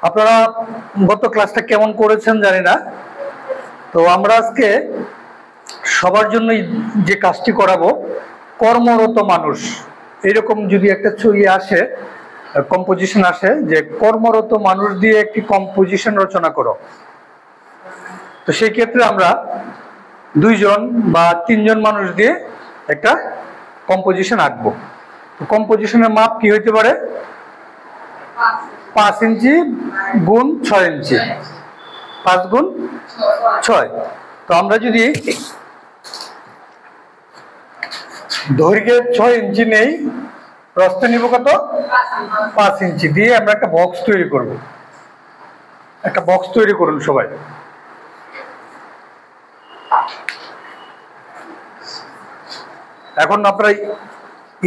আপনারা গত ক্লাসটা কেমন করেছেন জানি না। তো আমরা আজকে সবার জন্যই যে কাজটি করাবো, কর্মরত মানুষ, এরকম যদি একটা ছবি আসে, কম্পোজিশন আসে যে কর্মরত মানুষ দিয়ে একটি কম্পোজিশন রচনা করো, তো সেই ক্ষেত্রে আমরা 2 জন বা 3 জন মানুষ দিয়ে একটা কম্পোজিশন আঁকবো। কম্পোজিশনের মাপ কি হইতে পারে? 5 ইঞ্চি গুণ 6 ইঞ্চি, 5 গুণ 6। তো আমরা যদি দৈর্ঘ্যে 6 ইঞ্চি নেই, প্রস্থে নিব কত? 5 ইঞ্চি দিয়ে আমরা একটা বক্স তৈরি করব। একটা বক্স তৈরি করুন সবাই। এখন আপনারা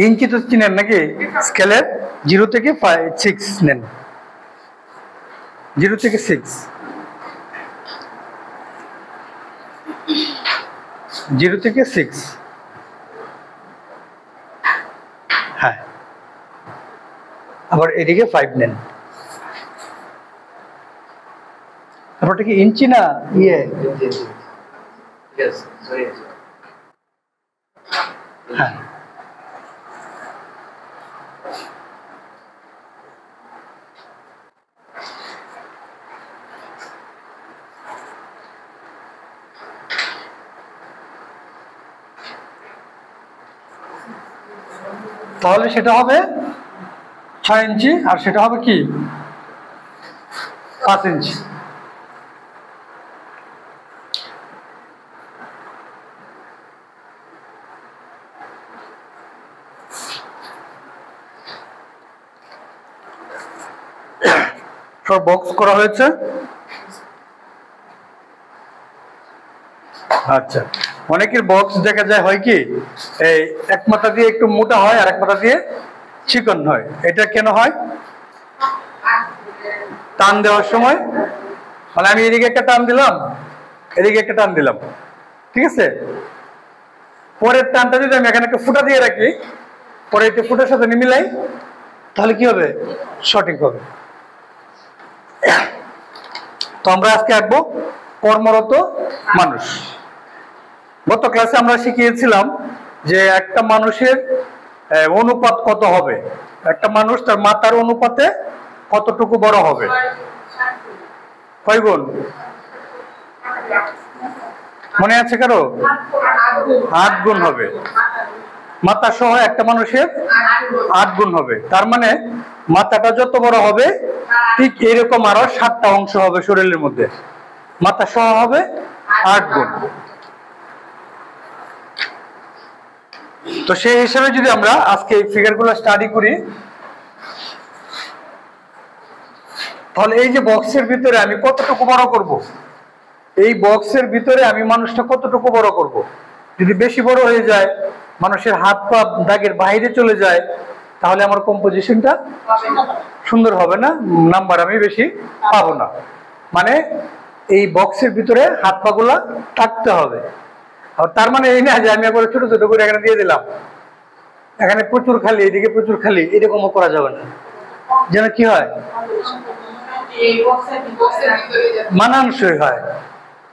ইঞ্চি তো চিনেন নাকি? স্কেলের 0 থেকে 6 নেন, 0 থেকে 6, 0 থেকে 6। হ্যাঁ, আবার এদিকে 5 নেন। আপনারটা কি ইঞ্চি না ইয়ে? হ্যাঁ, তাহলে সেটা হবে 6 ইঞ্চি আর সেটা হবে কি 5 ইঞ্চি। সব বক্স করা হয়েছে। আচ্ছা, অনেকের বক্স দেখা যায় হয় কি, এই এক মাথা দিয়ে একটু মোটা হয় আর এক মাথা দিয়ে চিকন হয়। এটা কেন হয়? টান দেওয়ার সময়, মানে আমি এদিকে একটা টান দিলাম, এদিকে একটা টান দিলাম, ঠিক আছে? পরের টানটা যদি আমি এখানে একটা ফুটা দিয়ে রাখি, পরে একটু ফুটার সাথে মিলাই, তাহলে কি হবে? সঠিক হবে। তো আমরা আজকে আঁকবো কর্মরত মানুষ। গত ক্লাসে আমরা শিখিয়েছিলাম যে একটা মানুষের অনুপাত কত হবে, একটা মানুষ তার মাথার অনুপাতে কতটুকু বড় হবে? কয় গুণ? মনে আছে কারো? 8 গুণ হবে। মাথা সহ একটা মানুষের 8 গুণ হবে। তার মানে মাথাটা যত বড় হবে ঠিক এরকম আরো 7টা অংশ হবে শরীরের মধ্যে। মাথা সহ হবে 8 গুণ। তো সেই হিসাবে যদি আমরা আজকে এই ফিগারগুলো স্টাডি করি, তাহলে এই যে বক্সের ভিতরে আমি কতটুকু বড় করব, এই বক্সের ভিতরে আমি মানুষটা কতটুকু বড় করব। যদি বেশি বড় হয়ে যায়, মানুষের হাত পা দাগের বাইরে চলে যায়, তাহলে আমার কম্পোজিশনটা সুন্দর হবে না, নাম্বার আমি বেশি পাবো না। মানে এই বক্সের ভিতরে হাত পা গুলা থাকতে হবে। আর তার মানে এই না যে আমি একবার ছোট ছোট করে এখানে দিয়ে দিলাম, এখানে প্রচুর খালি, এদিকে প্রচুর খালি, এরকমও করা যাবে না। যেন কি হয়? মানানসই হয়,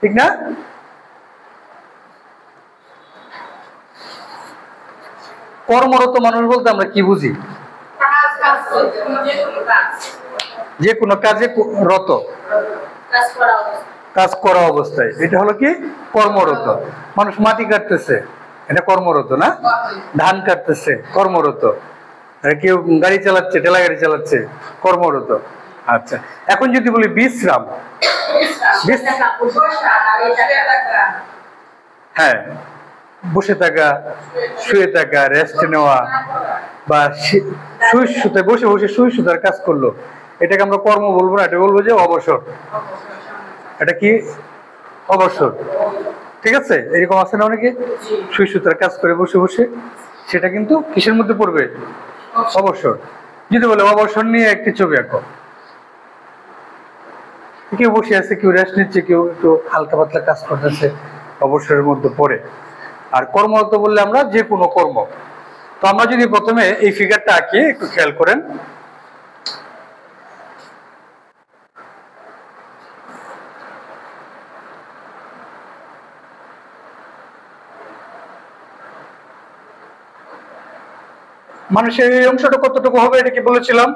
ঠিক না? কর্মরত মানুষ বলতে আমরা কি বুঝি? যে কোনো কাজে রত, কাজ করা অবস্থায়, এটা হলো কি কর্মরত মানুষ। মাটি কাটতেছে, এটা কর্মরত না? ধান কাটতেছে, কর্মরত। কেউ গাড়ি চালাচ্ছে, ঠেলা গাড়ি চালাচ্ছে, কর্মরত। আচ্ছা, এখন যদি বলি বিশ্রাম, হ্যাঁ, বসে থাকা, শুয়ে থাকা, রেস্ট নেওয়া, বা সুই সুতে বসে বসে সুই সুতার কাজ করলো, এটাকে আমরা কর্ম বলবো না, এটা বলবো যে অবসর। এটা কি? অবসর, ঠিক আছে? এরকম আছে না অনেকে সুই সুতার কাজ করে বসে বসে, সেটা কিন্তু কিসের মধ্যে পড়বে? অবসর। যদি বলে অবসর নিয়ে একটি ছবি আঁকো, কেউ বসে আছে, কেউ রেস্ট নিচ্ছে, কেউ একটু হালকা পাতলা কাজ করতেছে, অবসরের মধ্যে পড়ে। আর কর্মরত বললে আমরা যে কোনো কর্ম। তো আমরা যদি প্রথমে এই ফিগারটা আঁকি, একটু খেয়াল করেন। মানুষের এই অংশটা কতটুকু হবে এটা কি বলেছিলাম?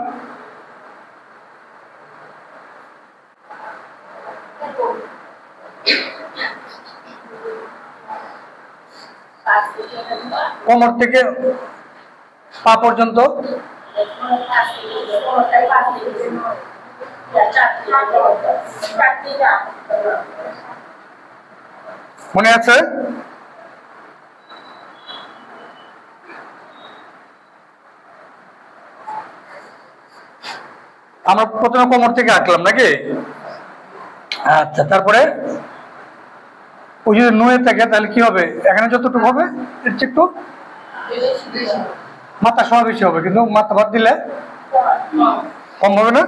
কোমর থেকে পা পর্যন্ত মনে আছে? আমরা প্রথমে কোমর থেকে আঁকলাম নাকি? আচ্ছা, তারপরে ওই যদি নুয়ে থাকে তাহলে কি হবে? এখানে যতটুকু হবে এর চেয়ে একটু মাথা সহ বেশি হবে, কিন্তু মাথা বাদ দিলে কম হবে না?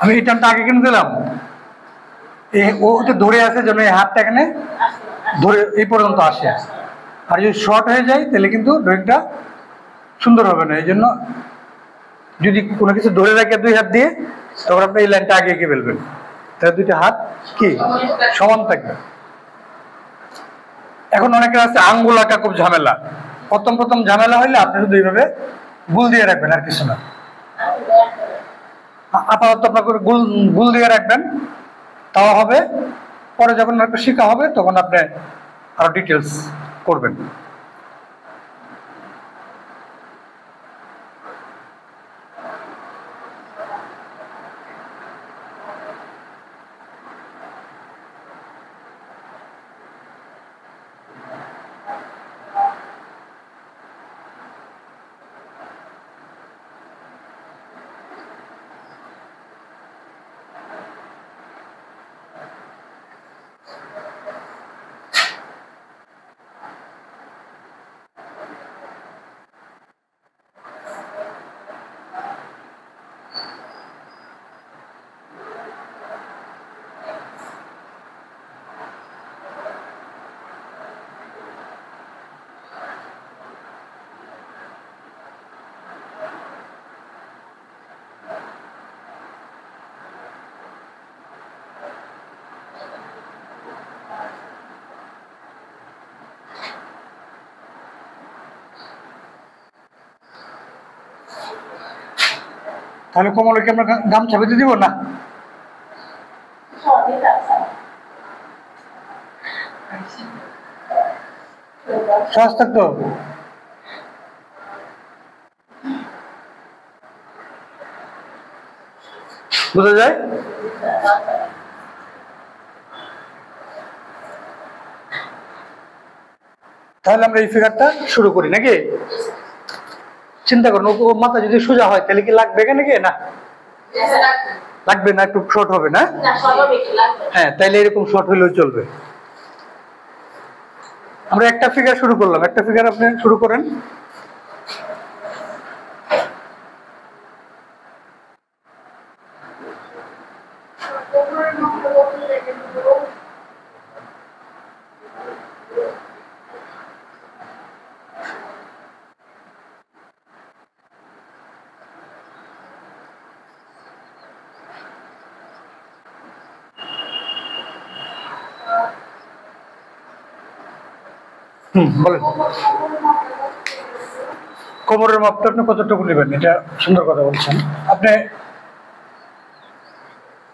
আমি এই টানটা আগে কেন দিলাম? ও তো ধরে আছে যেন এই হাতটা এখানে ধরে এই পর্যন্ত আসে, আর যদি শর্ট হয়ে যায় তাহলে কিন্তু ড্রয়িংটা সুন্দর হবে না। এই জন্য যদি কোনো কিছু ধরে রাখে দুই হাত দিয়ে, তখন আপনি এই লাইনটা আগে এঁকে ফেলবেন, তাহলে দুইটা হাত কি সমান থাকবে। এখন অনেকের আছে আঙ্গুল আঁকা খুব ঝামেলা। প্রথম ঝামেলা হইলে আপনি শুধু এইভাবে গুল দিয়ে রাখবেন, আর কিছু না। আপাতত আপনাকে গুল দিয়ে রাখবেন, তাও হবে। পরে যখন একটু শেখা হবে তখন আপনি আরো ডিটেলস করবেন। তাহলে কমলকে আমরা গামছা বেঁধে দিব না? সহজ থাকতো। বোঝা যায়? তাহলে আমরা এই ফিগারটা শুরু করি নাকি? চিন্তা করুন, ও মাথা যদি সোজা হয় তাহলে কি লাগবে এখানে কি? না, লাগবে না, একটু শর্ট হবে না? হ্যাঁ, তাইলে এরকম শর্ট হলেও চলবে। আমরা একটা ফিগার শুরু করলাম, একটা ফিগার আপনি শুরু করেন। বলেন। কোমরের মাপটা আপনি কতটুকু নেবেন? এটা সুন্দর কথা বলছেন আপনি।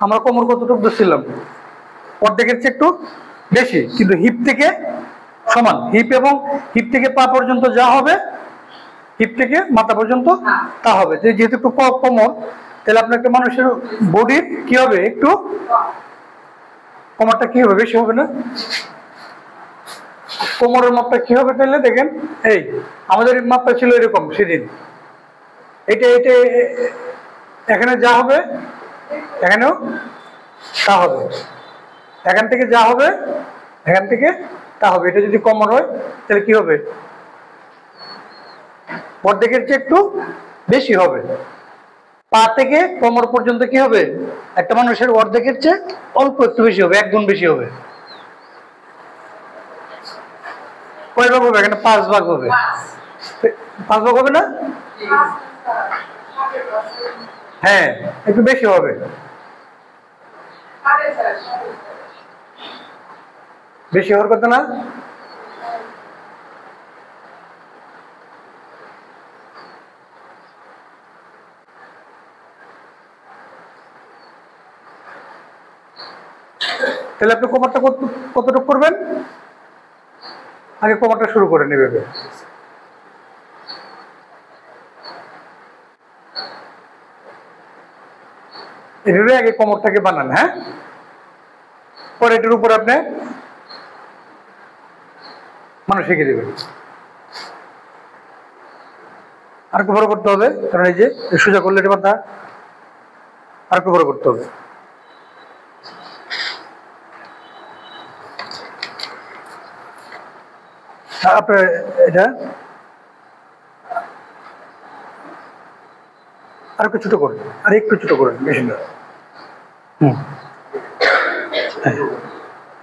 আমরা কোমর কতটুকু ধরছিলাম? অর্ধেকের চেয়ে একটু বেশি, কিন্তু হিপ থেকে সমান। হিপ এবং হিপ থেকে পা পর্যন্ত যা হবে, হিপ থেকে মাথা পর্যন্ত তা হবে। যেহেতু একটু কোমর, তাহলে আপনার একটা মানুষের বডির কি হবে, একটু কোমরটা কি হবে, বেশি হবে না? কোমরের মাপটা কি হবে তাহলে দেখেন, এই আমাদের মাপটা ছিল এরকম সেদিন। এটা এখানে যা হবে এখানেও তা হবে, এখান থেকে যা হবে এখান থেকে তা হবে। এটা যদি কমন হয় তাহলে কি হবে, অর্ধেকের চেয়ে একটু বেশি হবে। পা থেকে কোমর পর্যন্ত কি হবে, একটা মানুষের অর্ধেকের চেয়ে অল্প একটু বেশি হবে, 1 গুণ বেশি হবে। কয় ভাগ হবে এখানে, 5 ভাগ হবে। 5 ভাগ হবে না, হ্যাঁ একটু বেশি হবে, বেশি হওয়ার কথা না। তাহলে আপনি কোমরটা কতটুকু করবেন, আগে কোমরটা শুরু করে নেবে, এভাবে আগে কোমরটাকে বানান। হ্যাঁ, পরে এটার উপর আপনি মানুষ শিখে দেবেন। আর একটু বড় করতে হবে, কারণ এই যে সোজা করলে এটা মাথা, আর একটু বড় করতে হবে। আপনার এটা আর একটু ছোট করুন, আর একটু ছোট করুন, বেশি না। হ্যাঁ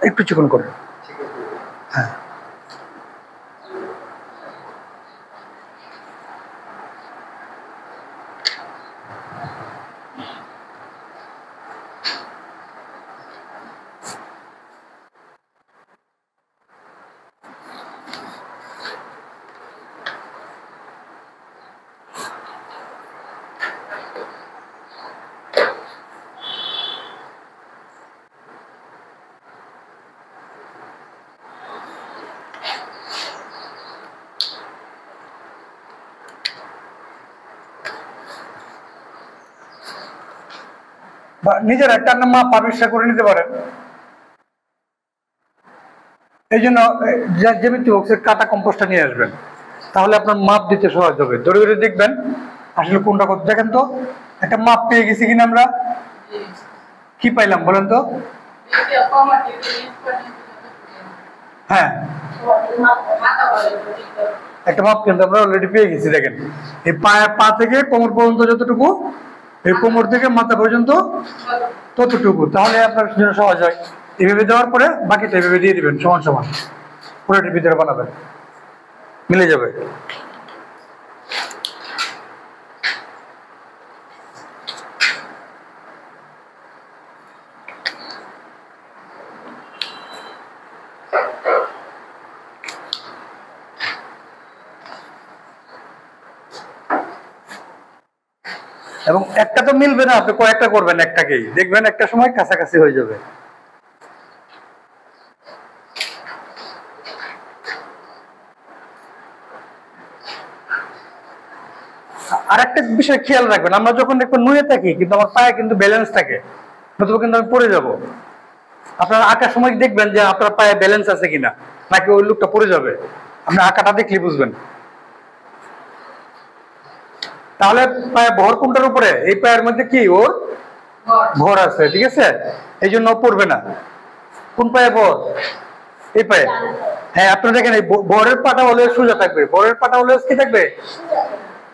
একটু চিকন করুন। হ্যাঁ বা নিজের একটা মাপ আবিষ্কার করে নিতে পারেন। এই জন্য জ্যামিতি বক্সের কাটা কম্পোস্টটা নিয়ে আসবেন, তাহলে আপনার মাপ দিতে সহজ হবে। ধরে ধরে দেখবেন আসলে কোনটা কত। দেখেন তো একটা মাপ পেয়ে গেছি কিনা আমরা, কি পাইলাম বলেন তো। হ্যাঁ একটা মাপ কিন্তু আমরা অলরেডি পেয়ে গেছি। দেখেন এই পা থেকে কোমর পর্যন্ত যতটুকু, এই কোমর থেকে মাথা পর্যন্ত ততটুকু, তাহলে আপনার জন্য সহজ হয়। এভাবে দেওয়ার পরে বাকিটা এভাবে দিয়ে দিবেন সমান সমান, পুরোটির ভিতরে বানাবেন, মিলে যাবে। এবং একটা তো মিলবে না, আপনি কয়েকটা করবেন, একটাকেই দেখবেন একটা সময় কাছাকাছি হয়ে যাবে। আর একটা বিষয় খেয়াল রাখবেন, আমরা যখন একটু নুয়ে থাকি কিন্তু আমার পায়ে কিন্তু ব্যালেন্স থাকে, নতুবা কিন্তু আমি পড়ে যাব। আপনার আঁকার সময় দেখবেন যে আপনার পায়ে ব্যালেন্স আছে কিনা, নাকি ওই লোকটা পড়ে যাবে, আপনি আঁকাটা দেখলে বুঝবেন। তাহলে পায়ে ভর কোনটার উপরে, এই পায়ের মধ্যে কি ওর ভর আছে, ঠিক আছে, এই জন্য পড়বে না। কোন পায়ে ভর, এই পায়ে। হ্যাঁ আপনারা দেখেন এই ভরের পাটা হলে সোজা থাকবে, ভরের পাটা হলে কি থাকবে,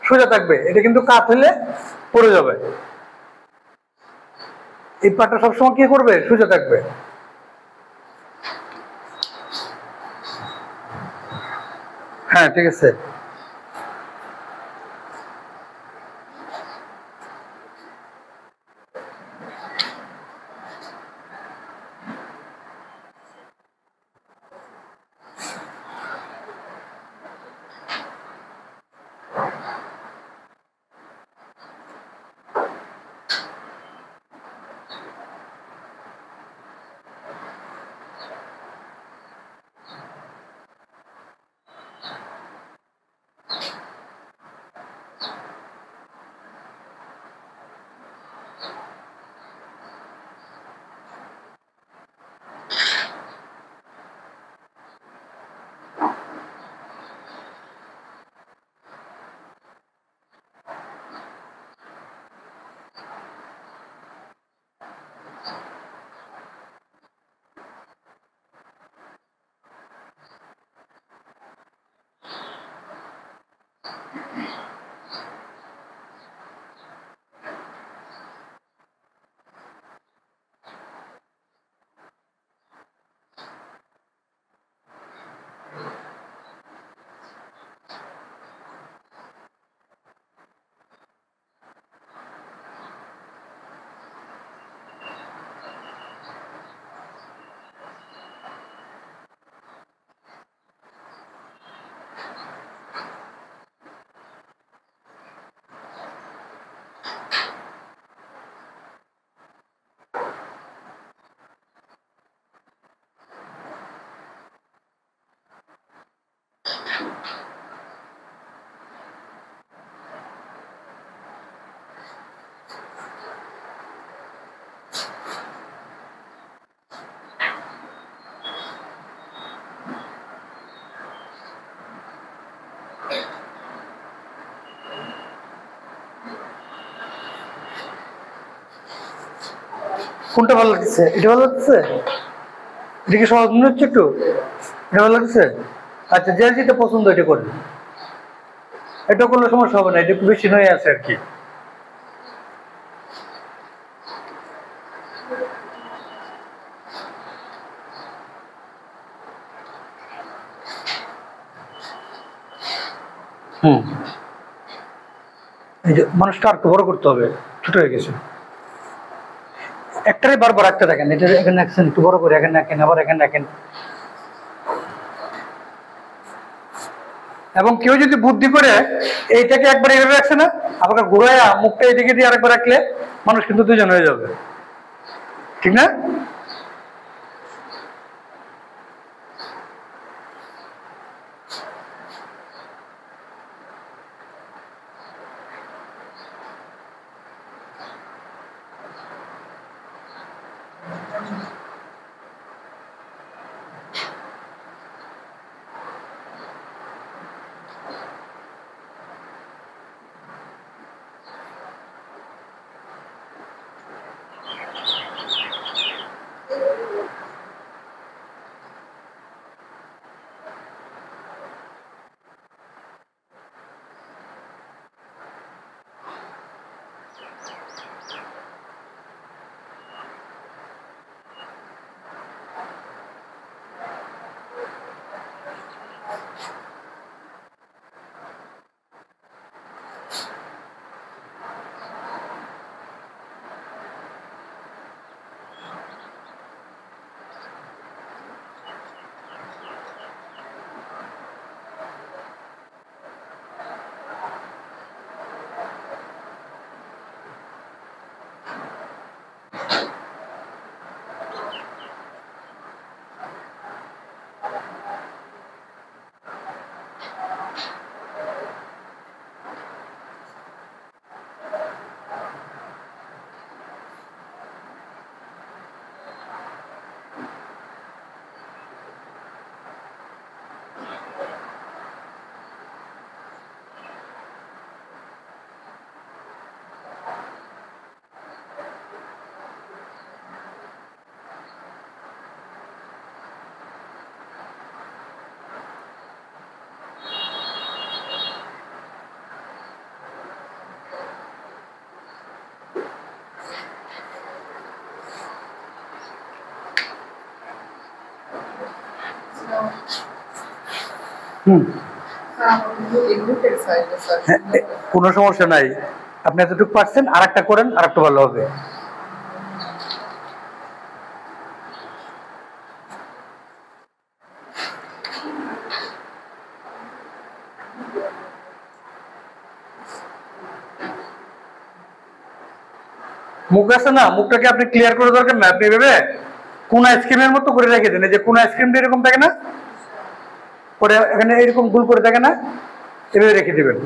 সোজা থাকবে। এটা কিন্তু কাত হলে পড়ে যাবে। এই পাটা সবসময় কি করবে, সোজা থাকবে। হ্যাঁ ঠিক আছে। কোনটা ভালো লাগছে? এটা ভালো লাগছে? এটা কি সহজ মনে হচ্ছে একটু? এটা ভালো লাগছে? আচ্ছা, যে যেটা পছন্দ এটা করবে, এটা করলে সমস্যা হবে না, এটা একটু বেশি নয় আছে আর কি। এই যে মানুষটা আর একটু বড় করতে হবে, ছোট হয়ে গেছে। একটাই বারবার রাখতে থাকেন, এটা এখানে রাখছেন, একটু বড় করে এখানে রাখেন, আবার এখানে রাখেন। এবং কেউ যদি বুদ্ধি করে এইটাকে একবার এভাবে রাখছে না, আবার ঘুরাইয়া মুখটা এদিকে দিয়ে আরেকবার রাখলে মানুষ কিন্তু দুজন হয়ে যাবে, ঠিক না? কোনো সমস্যা নাই, আপনি এতটুকু পারছেন, আর একটা করেন, আর একটু ভালো হবে। মুখ আছে না, মুখটাকে আপনি ক্লিয়ার করে দরকার না, আপনি ভেবে কোন আইসক্রিমের মতো করে রেখে দেন, যে কোন আইসক্রিমটা এরকম থাকে না, পরে এখানে এরকম গোল করে থাকে না, এভাবে রেখে দিবেন।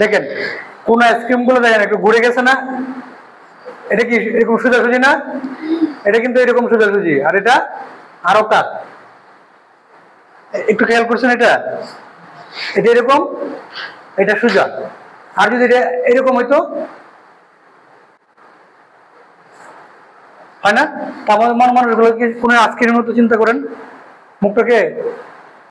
দেখেন কোন আইসক্রিম গুলো দেখেন একটু ঘুরে গেছে না, এটা কি এরকম সোজাসুজি না, এটা কিন্তু এরকম সোজাসুজি, আর এটা আরো কাত, একটু খেয়াল করছেন, এটা এটা এরকম, এটা সোজা। আর যদি এটা এরকম হইতো, হয় না? তা আমাদের মানুষগুলো কি কোনো আইসক্রিমের মতো চিন্তা করেন, মুখটাকে